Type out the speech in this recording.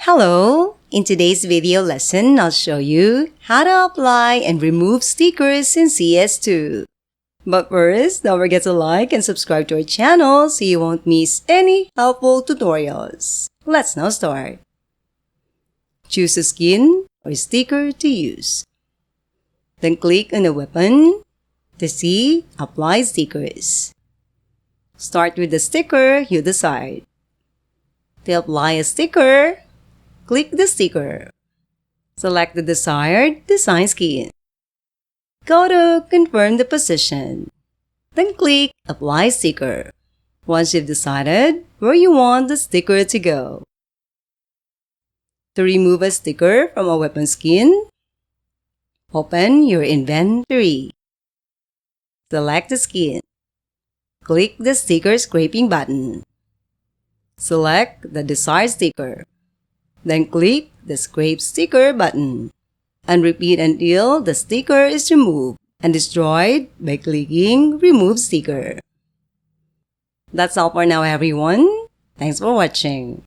Hello! In today's video lesson, I'll show you how to apply and remove stickers in CS2. But first, don't forget to like and subscribe to our channel so you won't miss any helpful tutorials. Let's now start. Choose a skin or sticker to use. Then click on the weapon to see Apply Stickers. Start with the sticker you decide. To apply a sticker, click the sticker. Select the desired design skin. Go to Confirm the position. Then click Apply Sticker once you've decided where you want the sticker to go. To remove a sticker from a weapon skin, open your inventory. Select the skin. Click the sticker scraping button. Select the desired sticker. Then click the Scrape Sticker button and repeat until the sticker is removed and destroyed by clicking Remove Sticker. That's all for now, everyone. Thanks for watching.